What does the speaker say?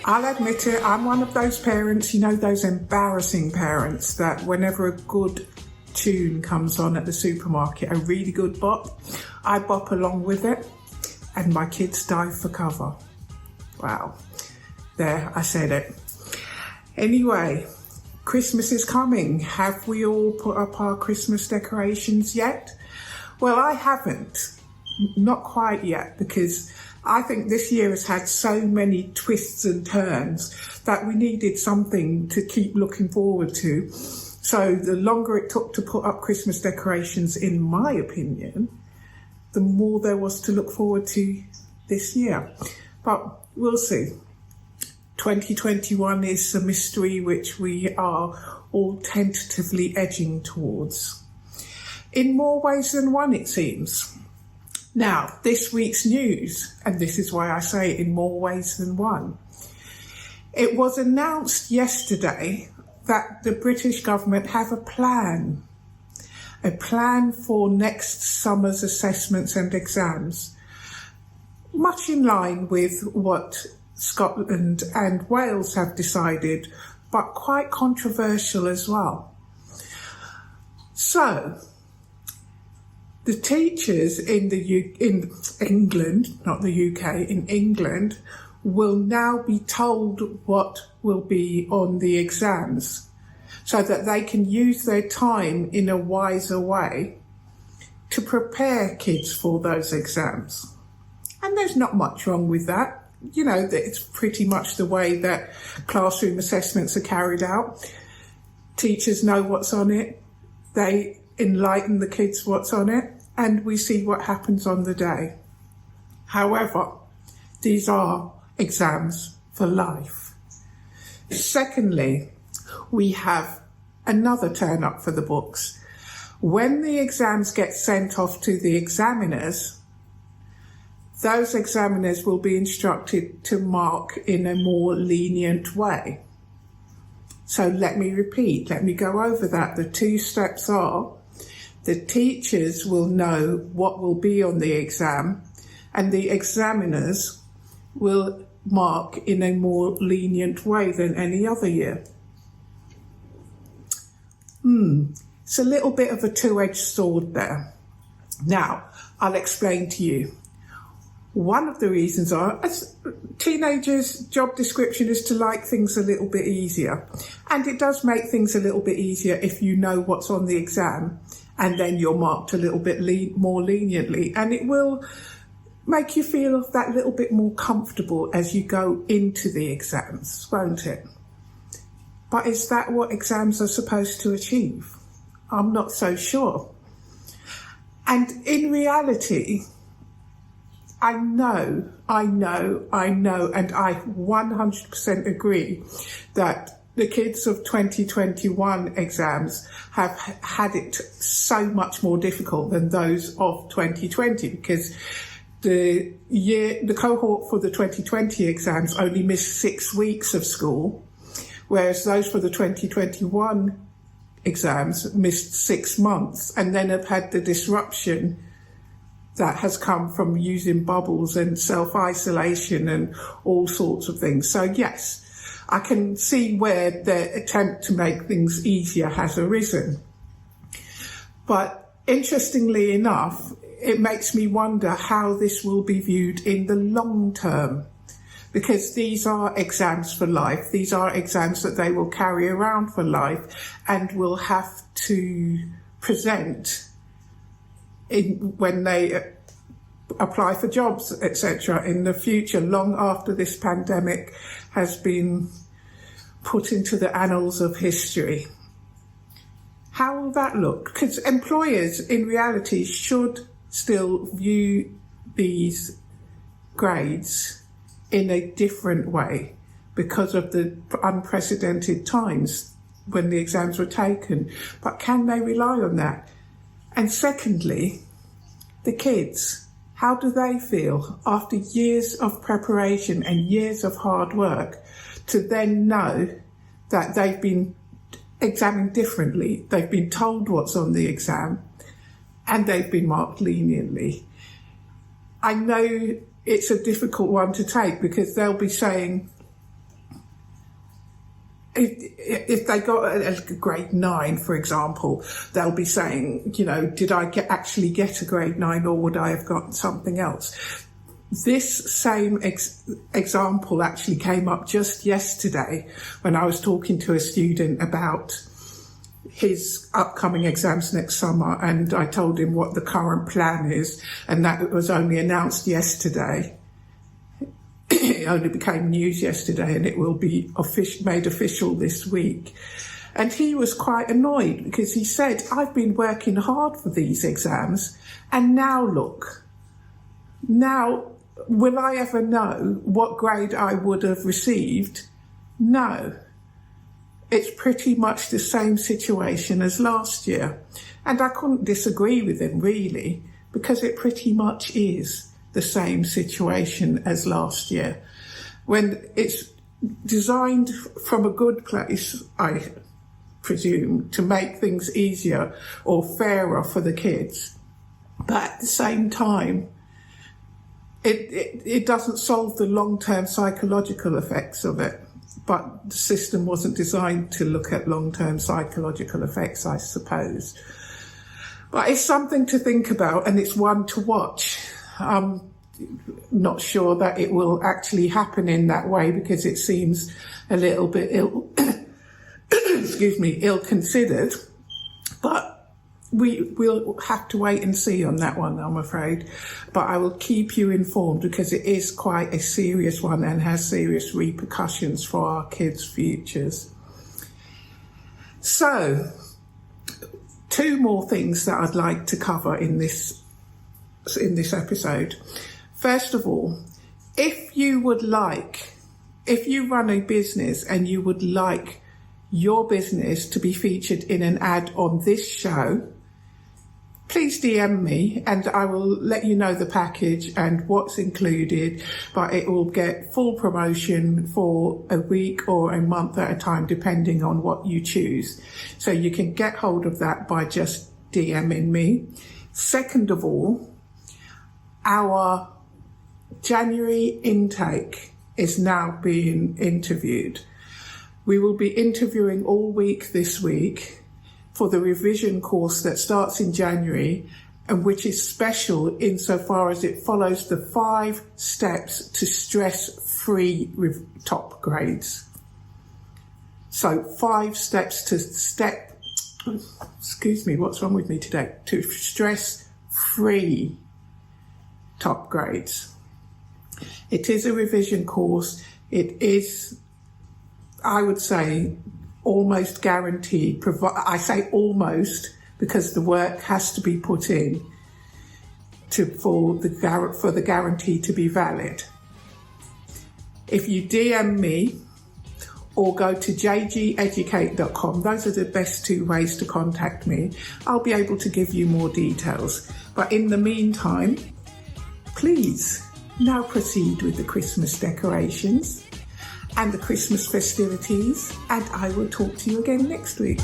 I'll admit it, I'm one of those parents, those embarrassing parents that whenever a good tune comes on at the supermarket, a really good bop, I bop along with it and my kids dive for cover. Wow, there, I said it. Anyway, Christmas is coming. Have we all put up our Christmas decorations yet? Well, I haven't, not quite yet, because I think this year has had so many twists and turns that we needed something to keep looking forward to. So the longer it took to put up Christmas decorations, in my opinion, the more there was to look forward to this year. But we'll see. 2021 is a mystery which we are all tentatively edging towards. In more ways than one, it seems. Now, this week's news, and this is why I say in more ways than one. It was announced yesterday that the British government have a plan for next summer's assessments and exams, much in line with what Scotland and Wales have decided, but quite controversial as well. So, the teachers in England, not the UK, in England, will now be told what will be on the exams so that they can use their time in a wiser way to prepare kids for those exams. And there's not much wrong with that. It's pretty much the way that classroom assessments are carried out. Teachers know what's on it. They enlighten the kids what's on it, and we see what happens on the day. However, these are exams for life. Secondly, we have another turn up for the books. When the exams get sent off to the examiners, those examiners will be instructed to mark in a more lenient way. So let me repeat, let me go over that. The two steps are: the teachers will know what will be on the exam, and the examiners will mark in a more lenient way than any other year. It's a little bit of a two-edged sword there. Now, I'll explain to you. One of the reasons are, as teenagers' job description is to like things a little bit easier. And it does make things a little bit easier if you know what's on the exam, and then you're marked a little bit more leniently. And it will make you feel that little bit more comfortable as you go into the exams, won't it? But is that what exams are supposed to achieve? I'm not so sure. And in reality, I know, and I 100% agree that the kids of 2021 exams have had it so much more difficult than those of 2020, because the cohort for the 2020 exams only missed 6 weeks of school, whereas those for the 2021 exams missed 6 months, and then have had the disruption that has come from using bubbles and self-isolation and all sorts of things. So yes, I can see where the attempt to make things easier has arisen. But interestingly enough, it makes me wonder how this will be viewed in the long term, because these are exams for life. These are exams that they will carry around for life and will have to present when they apply for jobs, etc., in the future, long after this pandemic has been put into the annals of history. How will that look? Because employers, in reality, should still view these grades in a different way because of the unprecedented times when the exams were taken. But can they rely on that? And secondly, the kids. How do they feel after years of preparation and years of hard work to then know that they've been examined differently? They've been told what's on the exam, and they've been marked leniently. I know it's a difficult one to take because they'll be saying, if they got a grade 9, for example, they'll be saying, did I actually get a grade 9 or would I have got something else? This same example actually came up just yesterday when I was talking to a student about his upcoming exams next summer, and I told him what the current plan is, and that it was only announced yesterday. It only became news yesterday, and it will be made official this week. And he was quite annoyed because he said, I've been working hard for these exams, and now look. Now, will I ever know what grade I would have received? No. It's pretty much the same situation as last year. And I couldn't disagree with him, really, because it pretty much is the same situation as last year. When it's designed from a good place, I presume, to make things easier or fairer for the kids. But at the same time, it doesn't solve the long-term psychological effects of it. But the system wasn't designed to look at long-term psychological effects, I suppose. But it's something to think about, and it's one to watch. I'm not sure that it will actually happen in that way because it seems a little bit ill-considered. But we'll have to wait and see on that one, I'm afraid. But I will keep you informed because it is quite a serious one and has serious repercussions for our kids' futures. So, 2 more things that I'd like to cover in this episode. First of all, if you run a business and you would like your business to be featured in an ad on this show, please DM me and I will let you know the package and what's included, but it will get full promotion for a week or a month at a time, depending on what you choose. So you can get hold of that by just DMing me. Second of all, our January intake is now being interviewed. We will be interviewing all week this week for the revision course that starts in January and which is special insofar as it follows the 5 steps to stress-free top grades. So 5 steps to what's wrong with me today? To stress-free top grades. It is a revision course. It is, I would say, almost guaranteed. I say almost because the work has to be put in for the guarantee to be valid. If you DM me or go to jgeducate.com, those are the best 2 ways to contact me. I'll be able to give you more details. But in the meantime, please now proceed with the Christmas decorations and the Christmas festivities, and I will talk to you again next week.